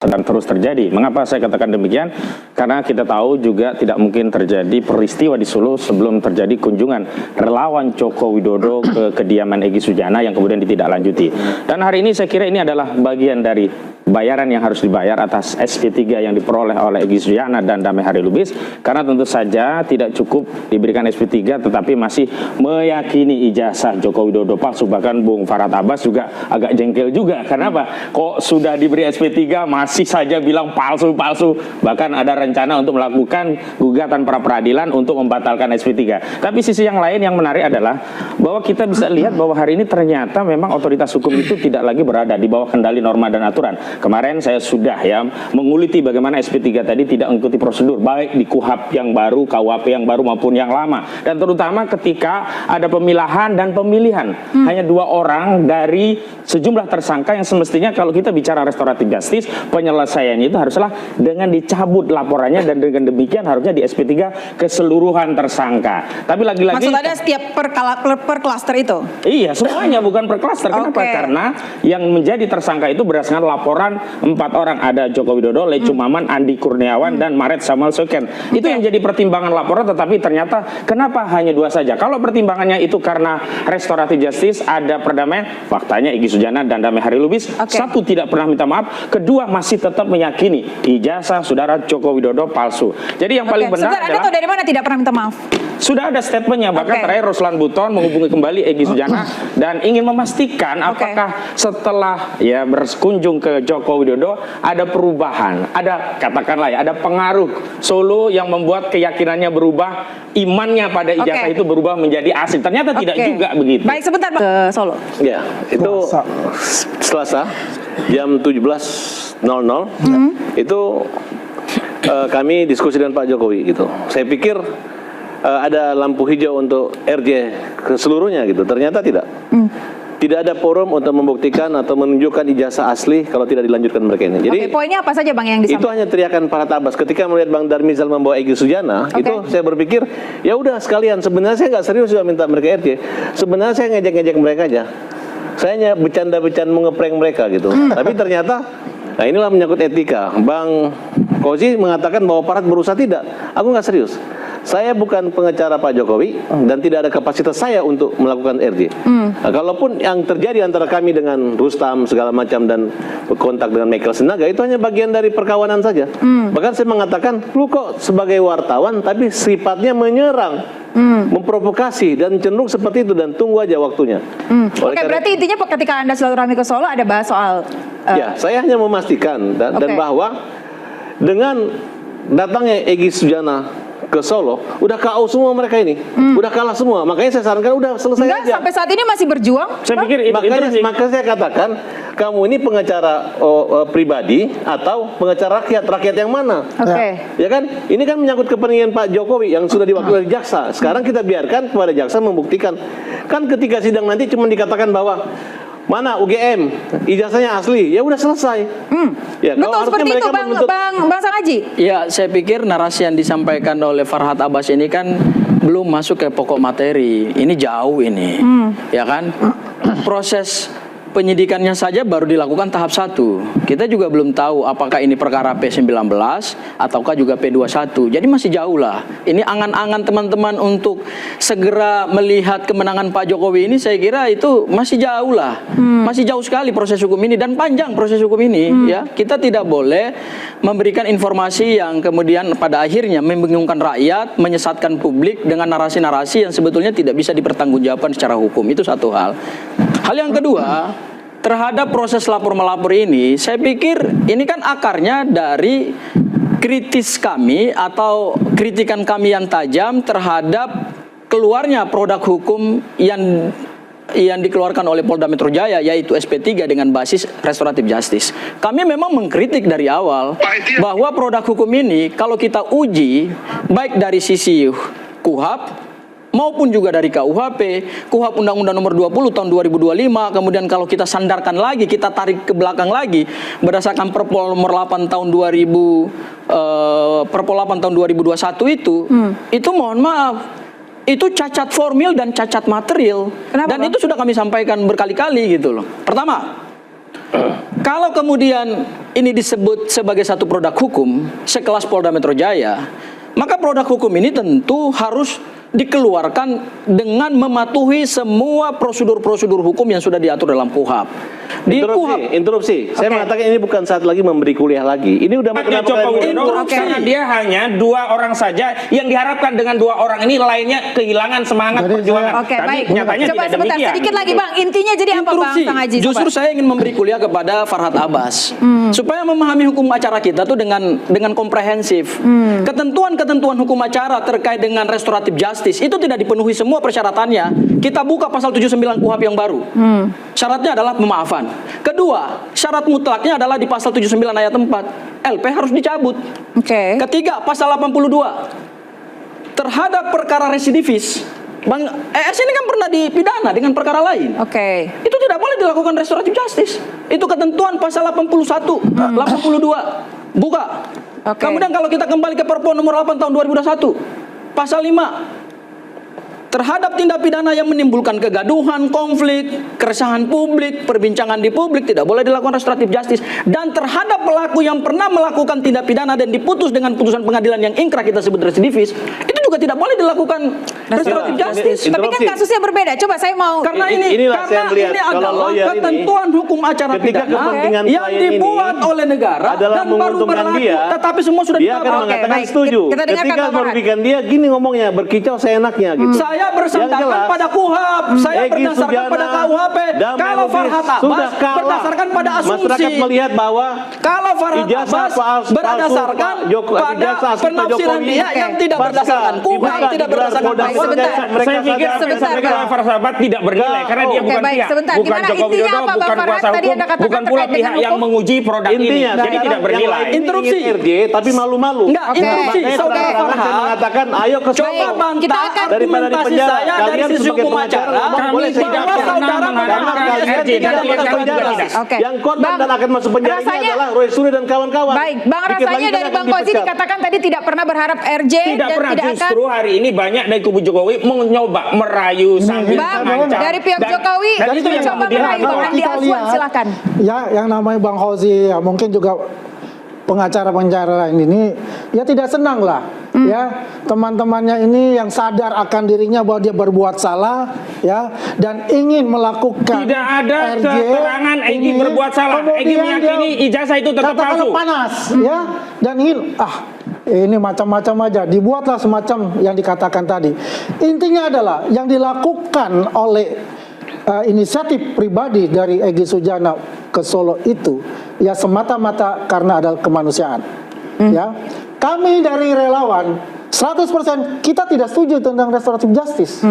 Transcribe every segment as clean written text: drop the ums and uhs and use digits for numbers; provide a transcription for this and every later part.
sedang terus terjadi. Mengapa saya katakan demikian? Karena kita tahu juga tidak mungkin terjadi peristiwa di Solo sebelum terjadi kunjungan relawan Joko Widodo ke kediaman Egy Sujana yang kemudian ditindaklanjuti. Dan hari ini saya kira ini adalah bagian dari bayaran yang harus dibayar atas SP3 yang diperoleh oleh Egy Sujana dan Damai Hari Lubis, karena tentu saja tidak cukup diberikan SP3 tetapi masih meyakini ijazah Joko Widodo palsu. Bahkan Bung Farhad Abbas juga agak jengkel juga. Kenapa? Kok sudah diberi SP3 masih saja bilang palsu-palsu. Bahkan ada rencana untuk melakukan gugatan pra peradilan untuk membatalkan SP3. Tapi sisi yang lain yang menarik adalah bahwa kita bisa lihat bahwa hari ini ternyata memang otoritas hukum itu tidak lagi berada di bawah kendali norma dan aturan. Kemarin saya sudah menguliti bagaimana SP3 tadi tidak mengikuti prosedur baik di KUHP yang baru, KUHP yang baru maupun yang lama, dan terutama ketika ada pemilahan dan pemilihan hanya 2 orang dari sejumlah tersangka yang semestinya kalau kita bicara restoratif justice penyelesaiannya itu haruslah dengan dicabut laporannya dan dengan demikian harusnya di SP3 keseluruhan tersangka. Tapi lagi-lagi maksud Anda setiap per klaster itu? Iya, semuanya bukan per klaster. Kenapa? Karena yang menjadi tersangka itu berdasarkan laporan 4 orang, ada Joko Widodo, Lecu Maman, Andi Kurniawan, dan Maret Samuel Soeken. Itu yang jadi pertimbangan laporan, tetapi ternyata kenapa hanya 2 saja? Kalau pertimbangannya itu karena restoratif justice, ada perdamaian, faktanya Egy Sujana dan Damai Hari Lubis, satu tidak pernah minta maaf, kedua masih tetap meyakini ijazah saudara Joko Widodo palsu. Jadi yang paling benar adalah, Anda tahu dari mana tidak pernah minta maaf? Sudah ada statementnya, bahkan terakhir Ruslan Buton menghubungi kembali Egy Sujana dan ingin memastikan apakah setelah berkunjung ke Joko Widodo ada perubahan, ada katakanlah ada pengaruh Solo yang membuat keyakinannya berubah, imannya pada ijazah itu berubah menjadi asli. Ternyata tidak juga begitu. Baik, sebentar ke Solo. Ya, itu Selasa jam 17.00 itu kami diskusi dengan Pak Jokowi gitu. Saya pikir ada lampu hijau untuk RJ keseluruhnya gitu. Ternyata tidak. Tidak ada forum untuk membuktikan atau menunjukkan ijazah asli kalau tidak dilanjutkan mereka ini. Jadi poinnya apa saja Bang yang disampaikan? Itu hanya teriakan para tabas. Ketika melihat Bang Darmizal membawa Egy Sujana, itu saya berpikir ya udah sekalian. Sebenarnya saya nggak serius juga minta mereka RJ. Sebenarnya saya ngejek-ngejek mereka aja. Saya hanya bercanda-bercanda mengeprank mereka gitu. Tapi ternyata, nah inilah menyangkut etika. Bang Kozi mengatakan bahwa Farhad berusaha, tidak. Aku nggak serius. Saya bukan pengacara Pak Jokowi dan tidak ada kapasitas saya untuk melakukan RJ. Nah, kalaupun yang terjadi antara kami dengan Rustam segala macam dan kontak dengan Michael Senaga itu hanya bagian dari perkawanan saja. Bahkan saya mengatakan, lu kok sebagai wartawan tapi sifatnya menyerang, memprovokasi dan cenderung seperti itu, dan tunggu aja waktunya. Berarti intinya ketika Anda silaturahmi ke Solo ada bahas soal ya, saya hanya memastikan dan bahwa dengan datangnya Egy Sujana ke Solo, udah KO semua mereka ini, udah kalah semua. Makanya saya sarankan udah selesai aja. Sampai saat ini masih berjuang. Saya pikir makanya saya katakan, kamu ini pengacara pribadi atau pengacara rakyat yang mana? Ya kan? Ini kan menyangkut kepentingan Pak Jokowi yang sudah diwakili oleh jaksa. Sekarang kita biarkan kepada jaksa membuktikan. Kan ketika sidang nanti cuma dikatakan bahwa mana UGM, ijazahnya asli, ya udah selesai. Ya, betul seperti itu Bang Sangaji. Ya, saya pikir narasi yang disampaikan oleh Farhad Abbas ini kan belum masuk ke pokok materi. Ini jauh ini, ya kan? Proses penyidikannya saja baru dilakukan tahap 1. Kita juga belum tahu apakah ini perkara P19 ataukah juga P21. Jadi masih jauh lah. Ini angan-angan teman-teman untuk segera melihat kemenangan Pak Jokowi ini, saya kira itu masih jauh lah. Masih jauh sekali proses hukum ini dan panjang proses hukum ini. Ya, kita tidak boleh memberikan informasi yang kemudian pada akhirnya membingungkan rakyat, menyesatkan publik dengan narasi-narasi yang sebetulnya tidak bisa dipertanggungjawabkan secara hukum. Itu satu hal. Hal yang kedua, terhadap proses lapor-melapor ini, saya pikir ini kan akarnya dari kritis kami atau kritikan kami yang tajam terhadap keluarnya produk hukum yang dikeluarkan oleh Polda Metro Jaya, yaitu SP3 dengan basis restoratif justice. Kami memang mengkritik dari awal bahwa produk hukum ini kalau kita uji baik dari sisi KUHP maupun juga dari KUHP, KUHP Undang-Undang Nomor 20 tahun 2025, kemudian kalau kita sandarkan lagi, kita tarik ke belakang lagi berdasarkan Perpol Nomor 8 tahun 2021 itu mohon maaf, itu cacat formil dan cacat material. Kenapa, dan itu sudah kami sampaikan berkali-kali gitu loh. Pertama, Kalau kemudian ini disebut sebagai satu produk hukum sekelas Polda Metro Jaya, maka produk hukum ini tentu harus dikeluarkan dengan mematuhi semua prosedur-prosedur hukum yang sudah diatur dalam KUHAP. Di Interupsi. Saya mengatakan ini bukan saat lagi memberi kuliah lagi. Ini udah Haknya Joko Widodo karena dia hanya 2 orang saja yang diharapkan dengan 2 orang ini lainnya kehilangan semangat perjuangan. Oke, Tapi baik. nyatanya Coba tidak sebentar, demikian. sedikit lagi Bang. Intinya jadi apa Bang Interupsi. Sang Haji? Justru Coba. saya ingin memberi kuliah kepada Farhad Abbas supaya memahami hukum acara kita tuh dengan komprehensif. Ketentuan-ketentuan hukum acara terkait dengan restoratif justice itu tidak dipenuhi semua persyaratannya. Kita buka pasal 79 KUHAP yang baru. Syaratnya adalah pemaafan. Kedua, syarat mutlaknya adalah di pasal 79 ayat 4. LP harus dicabut. Oke. Ketiga, pasal 82. Terhadap perkara residivis, Bang ES ini kan pernah dipidana dengan perkara lain. Oke. Itu tidak boleh dilakukan restoratif justice. Itu ketentuan pasal 81, 82. Buka. Oke. Kemudian kalau kita kembali ke Perpu nomor 8 tahun 2021, pasal 5. Terhadap tindak pidana yang menimbulkan kegaduhan, konflik, keresahan publik, perbincangan di publik tidak boleh dilakukan restoratif justice. Dan terhadap pelaku yang pernah melakukan tindak pidana dan diputus dengan putusan pengadilan yang ingkrah kita sebut residivis, itu juga tidak boleh dilakukan restoratif justice. Tapi kan kasusnya berbeda. Coba saya mau Karena inilah saya melihat ini kalau adalah lawyer ini, ketentuan hukum acara ketika pidana kepentingan yang klien dibuat ini oleh negara adalah dan baru menguntungkan berlaku, dia, tetapi semua sudah dia akan ditabrak. mengatakan baik. setuju. Kita dengarkan Ketika Bang Farhad. merugikan dia, gini ngomongnya, berkicau seenaknya gitu. Saya bersandarkan Yang jelas, pada KUHAP, saya Egy berdasarkan Sujana pada KUHP. dan Kalau Melukis Farhad sudah Abbas kalah. berdasarkan pada asumsi. Masyarakat melihat bahwa Kalau Farhad ijazah Abbas palsu berdasarkan Pak Joko- pada ijazah asli Pak penafsiran Jokowi, dia yang tidak pasca berdasarkan KUHAP, dibuka tidak di berdasarkan Polda Baik, sebentar. mereka Saya pikir sadar- sebentar, Bang. Farsabat tidak bernilai karena dia Oke, bukan baik, pihak, sebentar. bukan Gimana Joko intinya Widodo, apa, Bang bukan Farhad? kuasa Tadi hukum, Anda katakan bukan pula terkait dengan pihak yang hukum. menguji produk ini. Intinya Jadi sekarang tidak bernilai. yang lain Interupsi. ingin RJ tapi malu-malu. Enggak, Oke. interupsi. Makanya Saudara terang-terangan saya Farhad, mengatakan ayo ke coba Solo. bantah Kita akan daripada di argumentasi penjara. saya dari Kalian sisi sebagai hukum pengacara acara ngomong Kami boleh tidak saya bahwa pernah saudara mengharapkan mengatakan kalian RJ tidak dan masuk tidak penjara. tidak. Oke. Yang korban Bang, dan akan masuk penjara ini rasanya- adalah Roy Suryo dan kawan-kawan. Baik, Bang, Dikit lagi rasanya dia dari akan Bang Kozi dipecat. dikatakan tadi tidak pernah berharap RJ Tidak dan pernah, tidak akan. justru hari ini banyak dari kubu Jokowi mencoba merayu sambil Bang, mengancam. dari pihak Jokowi dan itu yang mencoba kemudian merayu. apa? Bang Andi Kita Azwan, lihat, silakan. ya yang namanya Bang Hozi ya mungkin juga pengacara-pengacara lain ini ya tidak senang lah ya teman-temannya ini yang sadar akan dirinya bahwa dia berbuat salah ya dan ingin melakukan Tidak ada RJ keterangan Egy ini, berbuat salah. kemudian Egy meyakini dia ijazah itu tetap katakanlah palsu. panas ya dan ingin ini macam-macam aja dibuatlah semacam yang dikatakan tadi. Intinya adalah yang dilakukan oleh inisiatif pribadi dari Egy Sujana ke Solo itu ya semata-mata karena ada kemanusiaan. Ya, kami dari relawan 100% kita tidak setuju tentang restoratif justice.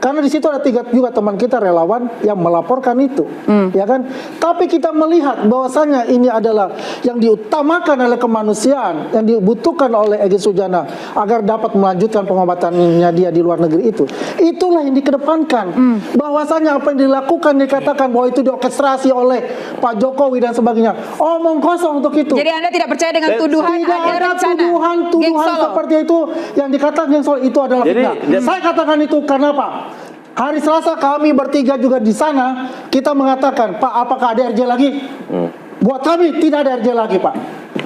Karena di situ ada 3 juga teman kita relawan yang melaporkan itu, ya kan? Tapi kita melihat bahwasanya ini adalah yang diutamakan oleh kemanusiaan, yang dibutuhkan oleh Egy Sujana agar dapat melanjutkan pengobatannya dia di luar negeri itu. Itulah yang dikedepankan. Bahwasanya apa yang dilakukan dikatakan bahwa itu diorkestrasi oleh Pak Jokowi dan sebagainya. Omong kosong untuk itu. Jadi Anda tidak percaya dengan tuduhan Tidak ada ada rencana tuduhan Geng Solo. seperti itu yang dikatakan geng Solo itu adalah Jadi, fitnah. Saya katakan itu karena apa? Hari Selasa kami bertiga juga di sana kita mengatakan, Pak, apakah ada RJ lagi? Buat kami tidak ada RJ lagi, Pak.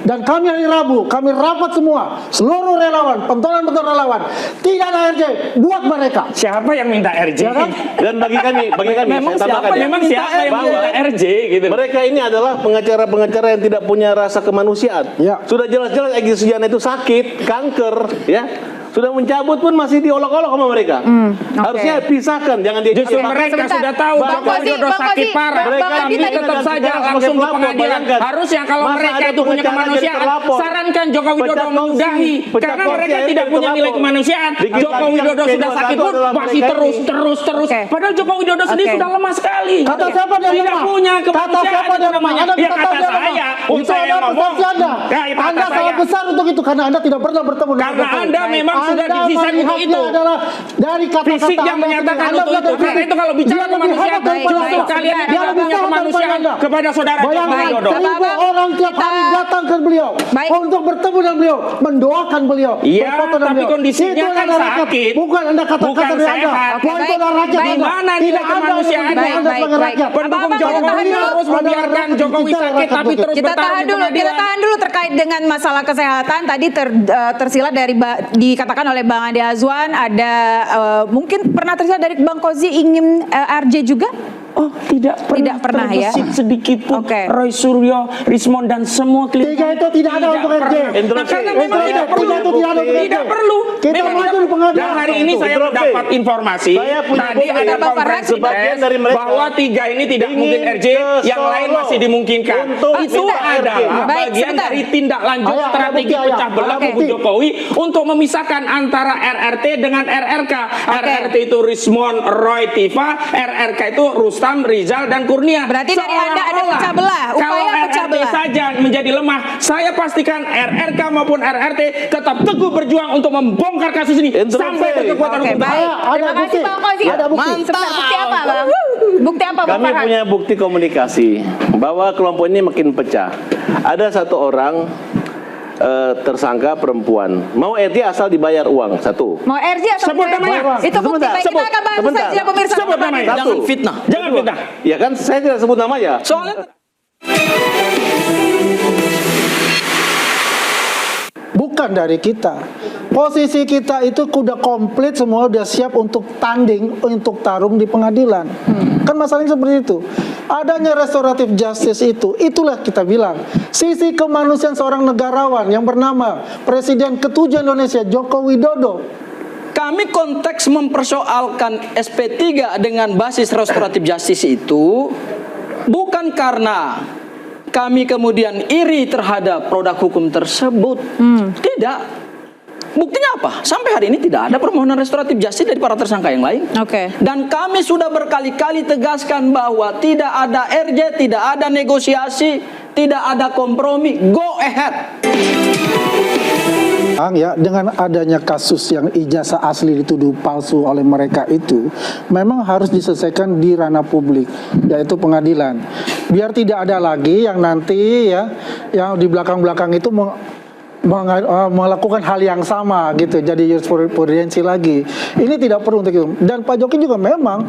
Dan kami hari Rabu, kami rapat semua, seluruh relawan, pentolan-pentolan relawan, tidak ada RJ buat mereka. Siapa yang minta RJ? Ya kan? Dan bagi kami Memang saya tambahkan siapa ya. Memang siapa yang Bahwa minta RJ gitu? mereka ini adalah pengacara-pengacara yang tidak punya rasa kemanusiaan. Ya. Sudah jelas-jelas Egy Sujana itu sakit, kanker, ya. Sudah mencabut pun masih diolok-olok sama mereka. Harusnya pisahkan, jangan dia Justru pisahkan. mereka Sebentar. sudah tahu Bang Joko Kozi, Widodo Bang sakit Kozi, parah. Bang Kami Andi tadi tetap kan saja sekarang langsung sebagai ke pelapor, pengadilan. bayangkan. Harusnya kalau Masa mereka ada itu punya pengacara jadi kemanusiaan, terlapor. sarankan Joko Widodo Pecat kongsi, menyudahi. pecat Karena kongsi, mereka akhirnya tidak punya nilai terlapor. kemanusiaan. Dikit Joko lagi Widodo yang sudah P21 sakit pun adalah masih mereka terus. Oke. Padahal Joko Widodo sendiri Oke. sudah lemah sekali. Kata siapa dia Tidak lemah? punya Kata kemanusiaan siapa itu dia lemah? namanya. Anda Ya kata kata dia lemah. saya. Itu Saya adalah ngomong. persepsi Anda. Ya, itu Anda kata salah saya. besar untuk itu karena Anda tidak pernah bertemu dengan Karena Jokowi. Anda memang sudah Anda didesain untuk melihatnya itu. adalah dari kata-kata Fisik yang Anda menyatakan sendiri. untuk itu. Anda Karena itu kalau bicara dia lebih kemanusiaan, hebat daripada justru Anda. kalian Dia tidak lebih punya hebat kemanusiaan daripada Anda. kepada saudara Joko Bayangkan, Widodo. 1000 orang tiap hari datang ke beliau Baik. untuk bertemu dengan beliau, mendoakan beliau, Iya, berfoto dengan tapi beliau. kondisinya Itu kan adalah rakyat. sakit. Bukan Anda kata-kata Bukan dari Anda. sehat. Oke, Bukan itu baik. adalah rakyat. Baik. Anda. Mana Tidak nilai ada kemanusiaan? yang Anda Baik, sebagai baik. rakyat. Pendukung Abang-abang, Jokowi kita tahan dulu. terus membiarkan Jokowi sakit tapi terus Kita bertarung tahan di dulu, pengadilan. kita tahan dulu terkait dengan masalah kesehatan. Tadi tersilat dari dikatakan oleh Bang Andi Azwan ada mungkin pernah tersilat dari Bang Kozi ingin RJ juga? Oh, tidak pernah ya? terbesit sedikit pun. Oke. Roy Suryo, Rismond dan semua klien. Tiga itu tidak ada untuk RJ. Nah, karena memang Saya tidak perlu. punya bukti. Tidak perlu. Kita Memang maju tidak di perlu. pengadilan. Dan hari ini saya Indro, mendapat informasi saya punya tadi bukti. ada Bang konferensi Farhan, sebagian pers dari mereka bahwa 3 ini tidak ingin mungkin RJ, ke yang lain Solo masih dimungkinkan. untuk Itu sebentar, adalah RJ. Baik, bagian sebentar. dari tindak lanjut Ayah, ada strategi bukti, ayah. pecah belah Ada kubu bukti. Jokowi untuk memisahkan antara RRT dengan RRK. RRT itu Rismond, Roy, Tifa, RRK itu Rustam, Rizal dan Kurnia. Berarti dari Anda ada Seolah-olah pecah belah, upaya kalau pecah RRT belah. saja menjadi lemah, saya pastikan RRK maupun RRT tetap teguh berjuang untuk membongkar kasus ini Indro, sampai oke. berkekuatan Oke, hukum. baik. Ada Terima kasih bukti. Bang Kozi. Ada bukti. Sebentar, bukti apa Bang? Bukti apa Bang Kami Farhan? punya bukti komunikasi bahwa kelompok ini makin pecah. Ada satu orang tersangka perempuan mau RJ asal dibayar uang satu. Mau RJ atau Sebut mau namanya. RJ? Itu bukti. Sebentar, Baik, kita sebut. akan bahas Sebentar. saja pemirsa. Sebut namanya. Satu. Jangan fitnah. Jangan fitnah. Ya kan saya tidak sebut namanya. Soalnya Bukan dari kita. Posisi kita itu udah komplit, semua udah siap untuk tanding, untuk tarung di pengadilan. Kan masalahnya seperti itu. Adanya restoratif justice itu, itulah kita bilang. Sisi kemanusiaan seorang negarawan yang bernama Presiden ke-7 Indonesia, Joko Widodo. kami konteks mempersoalkan SP3 dengan basis restoratif justice itu bukan karena kami kemudian iri terhadap produk hukum tersebut. Tidak. Buktinya apa? Sampai hari ini tidak ada permohonan restoratif justice dari para tersangka yang lain. Oke. Dan kami sudah berkali-kali tegaskan bahwa tidak ada RJ, tidak ada negosiasi, tidak ada kompromi. Go ahead. Ya, dengan adanya kasus yang ijazah asli dituduh palsu oleh mereka itu memang harus diselesaikan di ranah publik, yaitu pengadilan. Biar tidak ada lagi yang nanti ya yang di belakang-belakang itu melakukan hal yang sama gitu, jadi jurisprudensi lagi. Ini tidak perlu untuk itu. Dan Pak Jokowi juga memang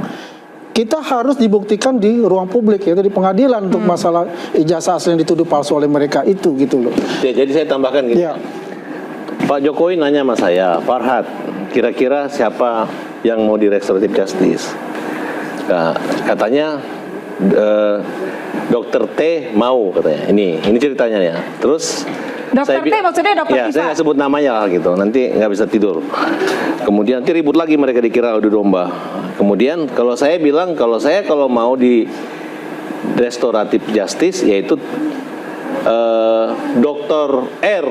kita harus dibuktikan di ruang publik, yaitu di pengadilan untuk masalah ijazah asli yang dituduh palsu oleh mereka itu gitu loh. Ya, jadi saya tambahkan gini. Ya. Pak Jokowi nanya sama saya, Farhad, kira-kira siapa yang mau di restoratif justice? Nah, katanya Dokter T mau katanya. Ini ceritanya ya. Terus Dokter T maksudnya Dokter ya, Tifa? saya nggak sebut namanya lah gitu. Nanti nggak bisa tidur. Kemudian nanti ribut lagi mereka dikira adu domba. Kemudian kalau saya bilang kalau mau di restoratif justice yaitu Dokter R.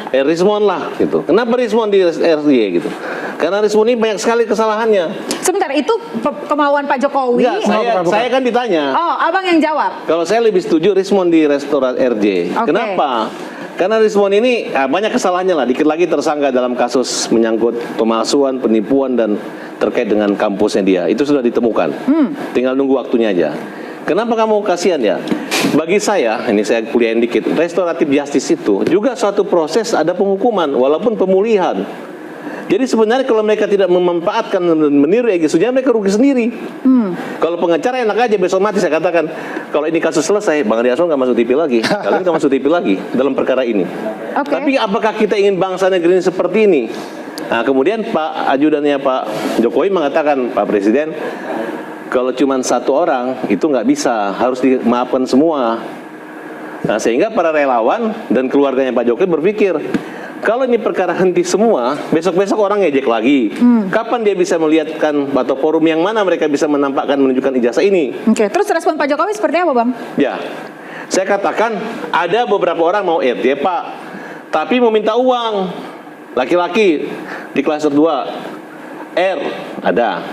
Rismond lah gitu. Kenapa Rismond di RY gitu? Karena Rismond ini banyak sekali kesalahannya. Sebentar, itu kemauan Pak Jokowi. Enggak, saya kan ditanya. Oh, abang yang jawab. Kalau saya lebih setuju Rismond di restoran RJ. Oke. Kenapa? Karena Rismond ini banyak kesalahannya lah. Dikit lagi tersangka dalam kasus menyangkut pemalsuan, penipuan dan terkait dengan kampusnya dia. Itu sudah ditemukan. Tinggal nunggu waktunya aja. Kenapa kamu kasihan ya? Bagi saya, ini saya kuliahin dikit, restoratif justice itu juga suatu proses ada penghukuman walaupun pemulihan. Jadi sebenarnya kalau mereka tidak memanfaatkan meniru Egy Sujana, mereka rugi sendiri. Kalau pengacara enak aja besok mati saya katakan, kalau ini kasus selesai, Bang Andi Azwan nggak masuk TV lagi, kalian nggak masuk TV lagi dalam perkara ini. Oke. Tapi apakah kita ingin bangsa negeri ini seperti ini? Nah, kemudian Pak ajudannya Pak Jokowi mengatakan, Pak Presiden, kalau cuma satu orang itu nggak bisa, harus dimaafkan semua. Nah, sehingga para relawan dan keluarganya Pak Jokowi berpikir, kalau ini perkara henti semua, besok-besok orang ngejek lagi. Kapan dia bisa melihatkan atau forum yang mana mereka bisa menampakkan menunjukkan ijazah ini? Oke, terus respon Pak Jokowi seperti apa, Bang? Ya, saya katakan ada beberapa orang mau RJ Pak, tapi mau minta uang. Laki-laki di klaster 2 R ada.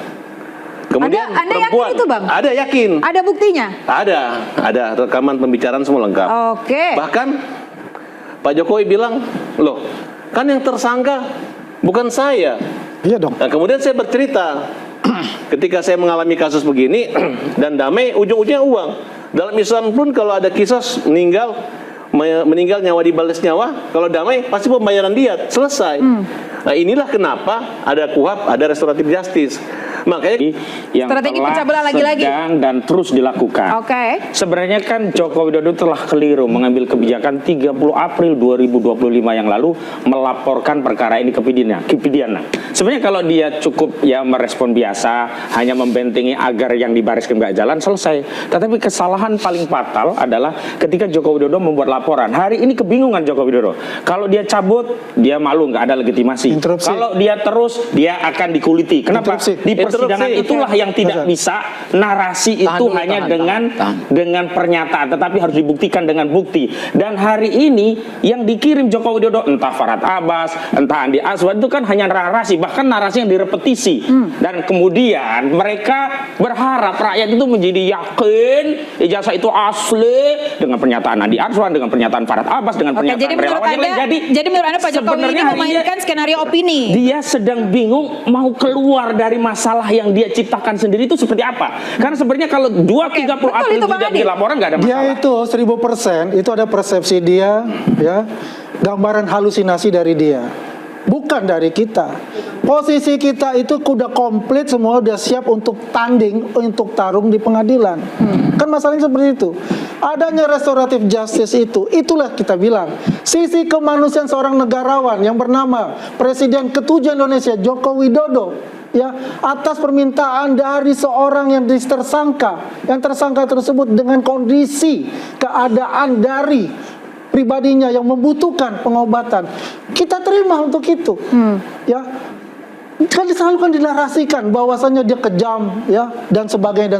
Kemudian Anda perempuan, yakin itu, Bang? Ada, yakin. Ada buktinya? Ada rekaman pembicaraan semua lengkap. Oke. Bahkan Pak Jokowi bilang, loh, Kan yang tersangka bukan saya. Iya dong. Nah, kemudian saya bercerita, ketika saya mengalami kasus begini dan damai, ujung-ujungnya uang. Dalam Islam pun kalau ada kisah meninggal nyawa dibalas nyawa, kalau damai pasti pembayaran diat, selesai. Nah, inilah kenapa ada KUHP, ada restoratif justice. Makanya yang Strategi telah pecah belah lagi-lagi. sedang dan terus dilakukan. Oke. Sebenarnya kan Joko Widodo telah keliru mengambil kebijakan 30 April 2025 yang lalu melaporkan perkara ini ke Pidana. Sebenarnya kalau dia cukup ya merespon biasa, hanya membentengi agar yang dibariskan nggak jalan, selesai. Tetapi kesalahan paling fatal adalah ketika Joko Widodo membuat laporan. Hari ini kebingungan Joko Widodo. Kalau dia cabut, dia malu, nggak ada legitimasi. Interupsi. Kalau dia terus, dia akan dikuliti. Kenapa? Interupsi. Di persidangan itulah yang tidak bisa narasi itu Tahan dulu, hanya tahan. dengan pernyataan, tetapi harus dibuktikan dengan bukti. Dan hari ini yang dikirim Joko Widodo, entah Farhad Abbas, entah Andi Azwan, itu kan hanya narasi, bahkan narasi yang direpetisi. Dan kemudian mereka berharap rakyat itu menjadi yakin ijazah itu asli dengan pernyataan Andi Azwan, dengan pernyataan Farhad Abbas, dengan Oke, pernyataan jadi menurut relawan yang lain. Anda, jadi menurut Anda Pak Jokowi ini sebenarnya hari ini memainkan skenario opini. dia sedang bingung mau keluar dari masalah yang dia ciptakan sendiri itu seperti apa. Karena sebenarnya kalau 2-30 betul April itu, Bang tidak Adi. dilaporkan nggak ada Dia masalah. itu 1000% itu ada persepsi dia, ya, gambaran halusinasi dari dia, bukan dari kita. Posisi kita itu udah komplit, semua udah siap untuk tanding, untuk tarung di pengadilan. Kan masalahnya seperti itu. Adanya restoratif justice itulah kita bilang sisi kemanusiaan seorang negarawan yang bernama Presiden ke-7 Indonesia Joko Widodo, ya, atas permintaan dari seorang yang tersangka. Yang tersangka tersebut dengan kondisi keadaan dari pribadinya yang membutuhkan pengobatan, kita terima untuk itu. Ya, kan selalu kan dinarasikan bahwasannya dia kejam, ya, dan sebagainya.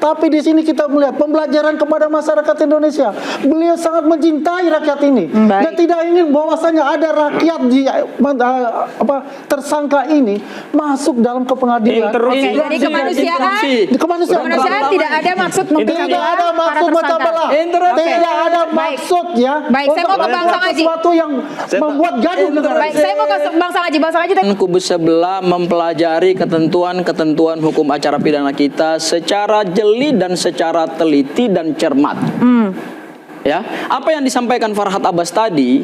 Tapi di sini kita melihat pembelajaran kepada masyarakat Indonesia. Beliau sangat mencintai rakyat ini dan tidak ingin bahwasannya ada rakyat di tersangka ini masuk dalam ke pengadilan. Interupsi. Oke, jadi kemanusiaan tidak ada maksud Tidak ada maksud memecah belah. Tidak ada maksud, ya. Baik, saya mau ke Bang membuat Sangaji. sesuatu yang membuat gaduh negara. Baik, saya mau ke Bang Sangaji. Bang Sangaji tadi Kubu sebelah mempelajari ketentuan hukum acara pidana kita secara jeli dan secara teliti dan cermat. Ya, apa yang disampaikan Farhad Abbas tadi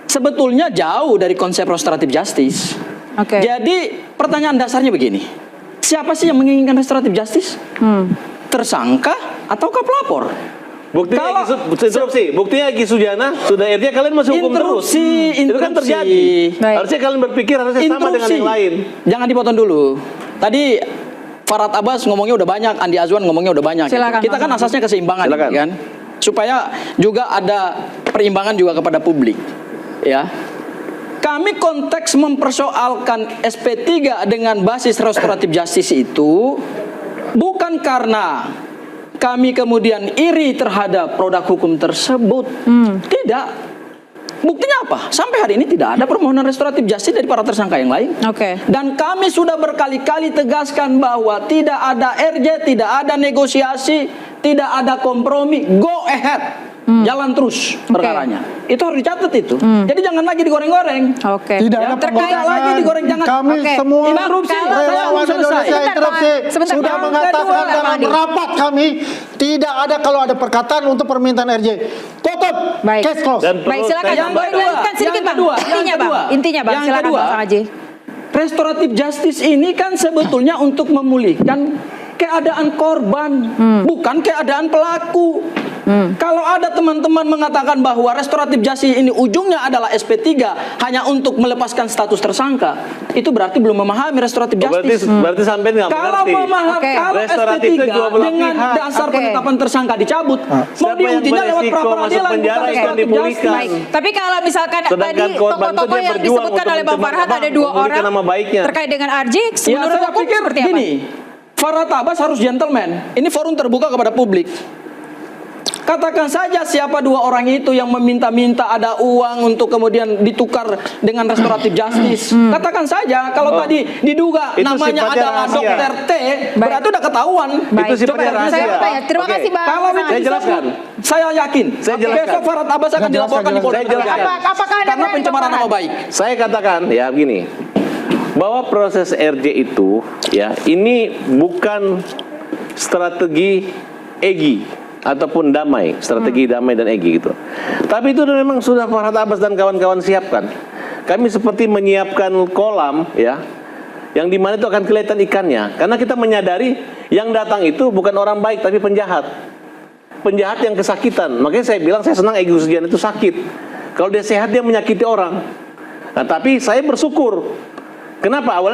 sebetulnya jauh dari konsep restoratif justice. Oke. Jadi pertanyaan dasarnya begini: siapa sih yang menginginkan restoratif justice? Tersangka ataukah pelapor? buktinya buktinya Egy Sujana sudah akhirnya kalian masih hukum terus. Itu kan terjadi. Baik. Harusnya kalian berpikir harusnya sama dengan yang lain. Jangan dipotong dulu. Tadi Farhad Abbas ngomongnya udah banyak, Andi Azwan ngomongnya udah banyak. Silakan, Kita kan Bang. asasnya keseimbangan, Silakan. kan? Supaya juga ada perimbangan juga kepada publik, ya. Kami konteks mempersoalkan SP3 dengan basis restoratif justice itu bukan karena kami kemudian iri terhadap produk hukum tersebut. Tidak. Buktinya apa? Sampai hari ini tidak ada permohonan restoratif justice dari para tersangka yang lain. Oke. Dan kami sudah berkali-kali tegaskan bahwa tidak ada RJ, tidak ada negosiasi, tidak ada kompromi. Go ahead. Jalan terus perkaranya. Itu harus dicatat itu. Jadi jangan lagi digoreng-goreng. Oke. Tidak Ya, ada terkait pembangkangan. lagi digoreng, jangan. Kami Oke. semua Interupsi. relawan Saya belum Indonesia selesai. interupsi Sebentar, sudah Bang. mengatakan Kedua, dalam Bang Adi. rapat kami tidak ada kalau ada perkataan untuk permintaan RJ. Tutup. Baik. Case close. Dan Baik, silakan. saya Bang. Boleh kedua, dilanjutkan sedikit, yang Bang. kedua, Intinya, yang Bang. kedua. Intinya, Bang. Yang Silakan, kedua. Bang Sangaji. Restoratif justice ini kan sebetulnya untuk memulihkan keadaan korban, bukan keadaan pelaku. Kalau ada teman-teman mengatakan bahwa restoratif justice ini ujungnya adalah SP3 hanya untuk melepaskan status tersangka, itu berarti belum memahami restoratif justice. Berarti sampai nggak Kalau mengerti. memahami, Oke. kalau Restoratif itu SP3 dua belah dengan pihak. dasar Oke. penetapan tersangka dicabut, mau Siapa yang diujinya lewat beresiko masuk pra-peradilan, penjara bukan akan restoratif dipulihkan. justice. Baik. Tapi kalau misalkan Sedangkan tadi korban itu tokoh-tokoh dia yang berjuang disebutkan untuk oleh Bang mencemar Farhad nama, ada dua memulihkan orang nama baiknya. terkait dengan RJ, Ya, menurut saya hukum pikir seperti apa? gini, Farhad Abbas harus gentleman. Ini forum terbuka kepada publik. Katakan saja siapa dua orang itu yang meminta-minta ada uang untuk kemudian ditukar dengan restoratif justice. Katakan saja kalau tadi diduga Itu namanya sifatnya adalah rahasia. Dokter T, berarti udah ketahuan. Baik. Itu sifatnya Coba rahasia. Saya mau tanya, terima Oke. kasih Bang. Kalau itu Saya jelaskan. disebut, saya yakin Saya jelaskan. besok Farhad Abbas akan dilaporkan di Polda Saya jelaskan. Metro Jaya. Apakah Anda Karena berani, pencemaran Bang nama Farhad? baik. Saya katakan ya begini, bahwa proses RJ itu ya ini bukan strategi Egy ataupun damai, strategi damai dan Egy gitu. Tapi itu memang sudah Farhad Abbas dan kawan-kawan siapkan. Kami seperti menyiapkan kolam ya, yang dimana itu akan kelihatan ikannya. Karena kita menyadari yang datang itu bukan orang baik tapi penjahat. Penjahat yang kesakitan. Makanya saya bilang saya senang Egy Sujana itu sakit. Kalau dia sehat dia menyakiti orang. Nah, tapi saya bersyukur. Kenapa? Awalnya